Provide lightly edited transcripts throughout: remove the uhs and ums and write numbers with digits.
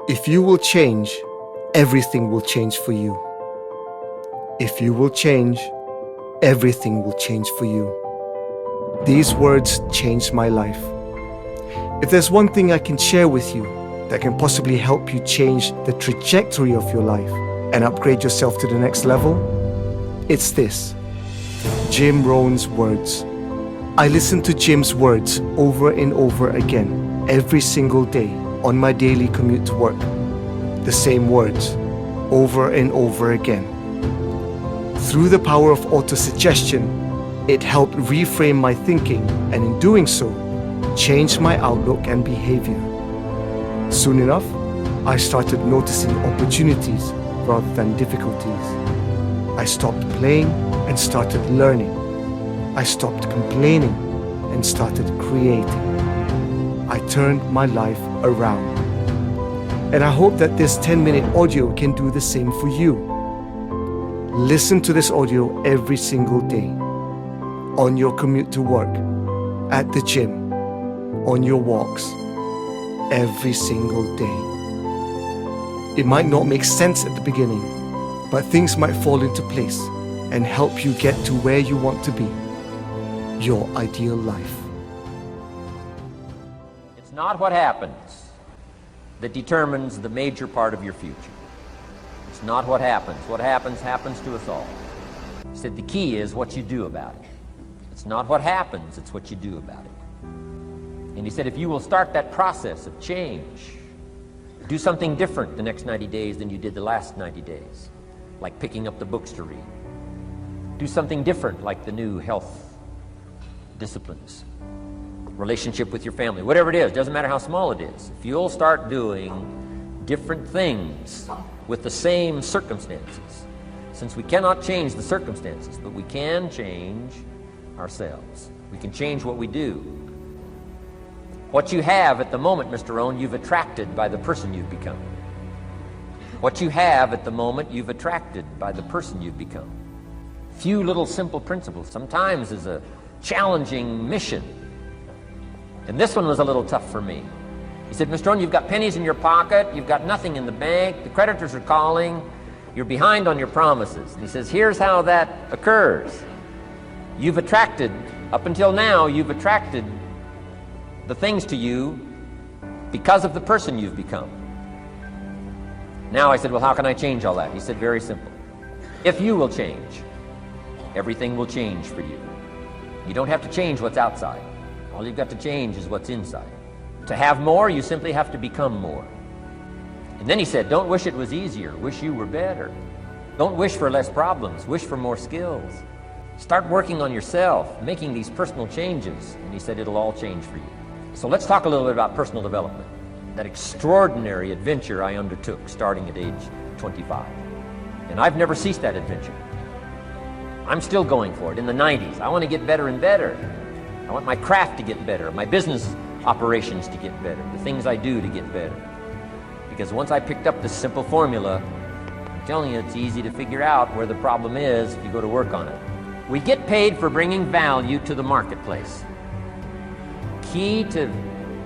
If you will change, everything will change for you. If you will change, everything will change for you. These words changed my life. If there's one thing I can share with you that can possibly help you change the trajectory of your life and upgrade yourself to the next level, it's this: Jim Rohn's words. I listen to Jim's words over and over again every single day on my daily commute to work. The same words over and over again. Through the power of autosuggestion, it helped reframe my thinking, and in doing so, changed my outlook and behavior. Soon enough, I started noticing opportunities rather than difficulties. I stopped playing and started learning. I stopped complaining and started creating. I turned my life around. And I hope that this 10-minute audio can do the same for you. Listen to this audio every single day. On your commute to work, at the gym, on your walks, every single day. It might not make sense at the beginning, but things might fall into place and help you get to where you want to be, your ideal life. It's not what happens that determines the major part of your future. It's not what happens. What happens, happens to us all. He said the key is what you do about it. It's not what happens, it's what you do about it. And he said if you will start that process of change, do something different the next 90 days than you did the last 90 days, like picking up the books to read. Do something different like the new health disciplines, relationship with your family, whatever it is, doesn't matter how small it is. If you'll start doing different things with the same circumstances, since we cannot change the circumstances, but we can change ourselves. We can change what we do. What you have at the moment, Mr. Rohn, you've attracted by the person you've become. What you have at the moment, you've attracted by the person you've become. Few little simple principles. Sometimes is a challenging mission. And this one was a little tough for me. He said, Mr. Rohn, you've got pennies in your pocket, you've got nothing in the bank, the creditors are calling, you're behind on your promises. And he says, here's how that occurs. You've attracted, up until now, you've attracted the things to you because of the person you've become. Now I said, well, how can I change all that? He said, very simple. If you will change, everything will change for you. You don't have to change what's outside. All you've got to change is what's inside. To have more, you simply have to become more. And then he said, don't wish it was easier, wish you were better. Don't wish for less problems, wish for more skills. Start working on yourself, making these personal changes, and he said it'll all change for you. So let's talk a little bit about personal development, that extraordinary adventure I undertook starting at age 25. And I've never ceased that adventure. I'm still going for it in the 90s. I want to get better and better. I want my craft to get better, my business operations to get better, the things I do to get better. Because once I picked up this simple formula, I'm telling you, it's easy to figure out where the problem is if you go to work on it. We get paid for bringing value to the marketplace. Key to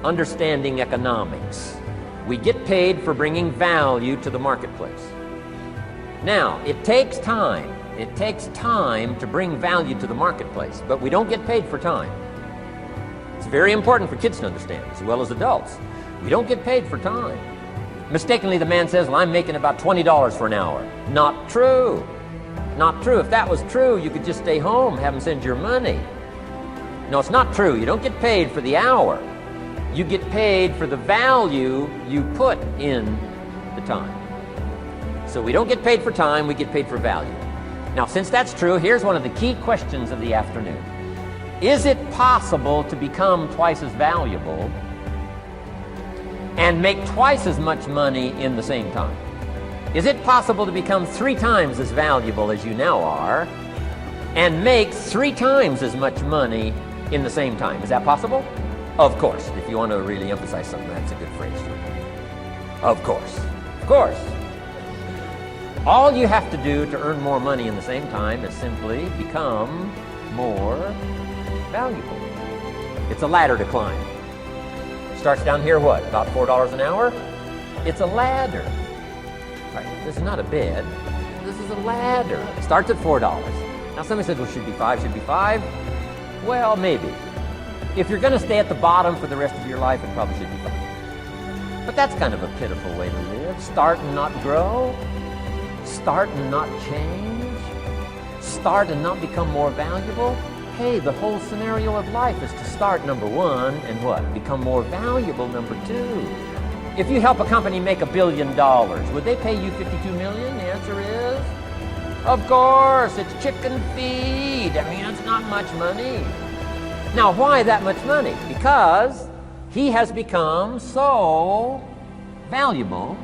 understanding economics. We get paid for bringing value to the marketplace. Now, it takes time. It takes time to bring value to the marketplace, but we don't get paid for time. It's very important for kids to understand, as well as adults. We don't get paid for time. Mistakenly, the man says, well, I'm making about $20 for an hour. Not true. Not true. If that was true, you could just stay home, have them send your money. No, it's not true. You don't get paid for the hour. You get paid for the value you put in the time. So we don't get paid for time, we get paid for value. Now, since that's true, here's one of the key questions of the afternoon. Is it possible to become twice as valuable and make twice as much money in the same time? Is it possible to become 3 times as valuable as you now are and make 3 times as much money in the same time? Is that possible? Of course. If you want to really emphasize something, that's a good phrase for it. Of course. Of course. All you have to do to earn more money in the same time is simply become more valuable. It's a ladder to climb. Starts down here, what, about $4 an hour? It's a ladder. Right? This is not a bed. This is a ladder. It starts at $4. Now somebody says, well, should be $5. Well, maybe. If you're going to stay at the bottom for the rest of your life, it probably should be $5. But that's kind of a pitiful way to live. Start and not grow. Start and not change. Start and not become more valuable. Hey, the whole scenario of life is to start, number one, and what? Become more valuable, number two. If you help a company make $1 billion, would they pay you $52 million? The answer is, of course, it's chicken feed. I mean, it's not much money. Now, why that much money? Because he has become so valuable.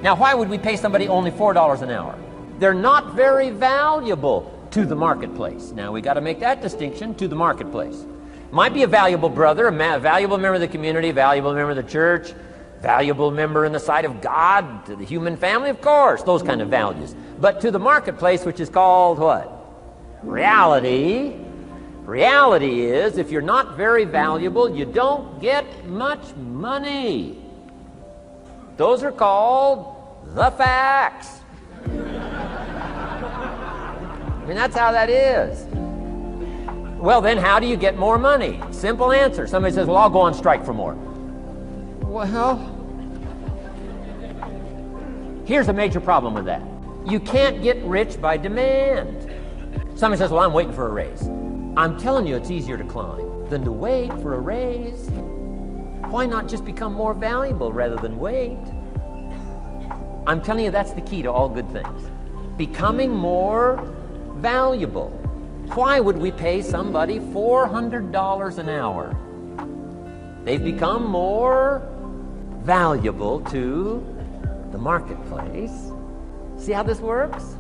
Now, why would we pay somebody only $4 an hour? They're not very valuable to the marketplace. Now, we got to make that distinction, to the marketplace. Might be a valuable brother, a valuable member of the community, a valuable member of the church, valuable member in the sight of God, to the human family, of course, those kind of values. But to the marketplace, which is called what? Reality. Reality is, if you're not very valuable, you don't get much money. Those are called the facts. I mean, that's how that is. Well, then how do you get more money? Simple answer. Somebody says, well, I'll go on strike for more. Well, here's a major problem with that. You can't get rich by demand. Somebody says, well, I'm waiting for a raise. I'm telling you, it's easier to climb than to wait for a raise. Why not just become more valuable rather than wait? I'm telling you, that's the key to all good things. Becoming more valuable. Why would we pay somebody $400 an hour? They've become more valuable to the marketplace. See how this works?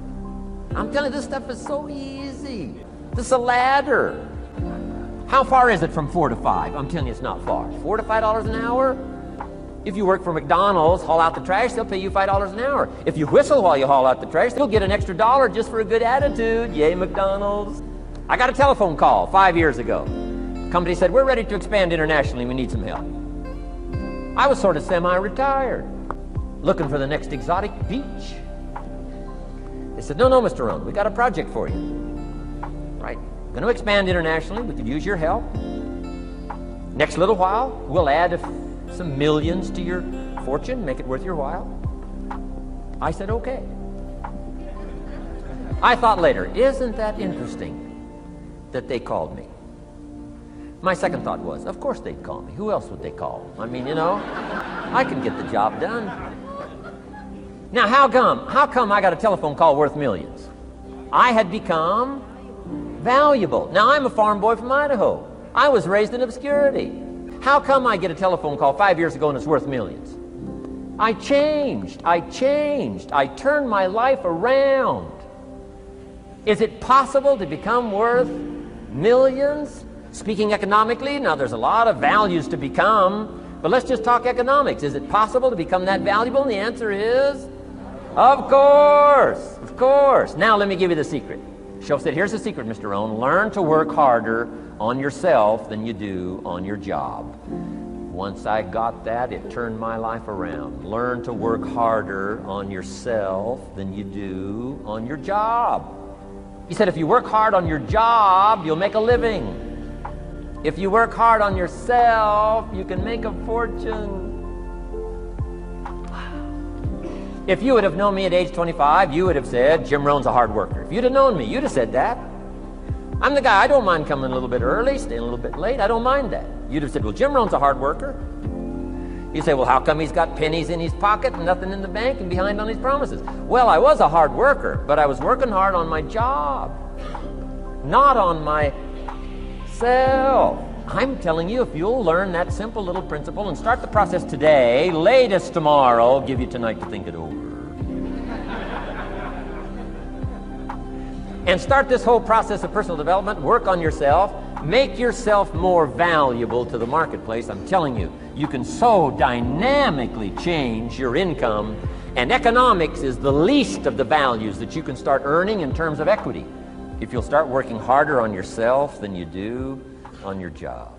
I'm telling you, this stuff is so easy. This is a ladder. How far is it from 4 to 5? I'm telling you, it's not far. $4 to $5 an hour? If you work for McDonald's, haul out the trash, they'll pay you $5 an hour. If you whistle while you haul out the trash, you'll get an extra $1 just for a good attitude. Yay, McDonald's. I got a telephone call 5 years ago. Company said, we're ready to expand internationally. We need some help. I was sort of semi-retired, looking for the next exotic beach. They said, no, Mr. Rohn, we got a project for you. Right? Going to expand internationally. We could use your help. Next little while, we'll add some millions to your fortune, make it worth your while. I said, okay. I thought later, isn't that interesting that they called me? My second thought was, of course they'd call me. Who else would they call? I mean, you know, I can get the job done. Now, how come I got a telephone call worth millions? I had become valuable. Now, I'm a farm boy from Idaho. I was raised in obscurity. How come I get a telephone call 5 years ago and it's worth millions? I changed. I turned my life around. Is it possible to become worth millions? Speaking economically, now there's a lot of values to become, but let's just talk economics. Is it possible to become that valuable? And the answer is, of course, of course. Now let me give you the secret. Shoaff said, here's the secret, Mr. Rohn. Learn to work harder on yourself than you do on your job. Once I got that, it turned my life around. Learn to work harder on yourself than you do on your job. He said, if you work hard on your job, you'll make a living. If you work hard on yourself, you can make a fortune. If you would have known me at age 25, you would have said, Jim Rohn's a hard worker. If you'd have known me, you'd have said that. I'm the guy, I don't mind coming a little bit early, staying a little bit late. I don't mind that. You'd have said, well, Jim Rohn's a hard worker. You say, well, how come he's got pennies in his pocket and nothing in the bank and behind on his promises? Well, I was a hard worker, but I was working hard on my job, not on myself. I'm telling you, if you'll learn that simple little principle and start the process today, latest tomorrow, I'll give you tonight to think it over. And start this whole process of personal development, work on yourself, make yourself more valuable to the marketplace. I'm telling you, you can so dynamically change your income, and economics is the least of the values that you can start earning in terms of equity if you'll start working harder on yourself than you do on your job.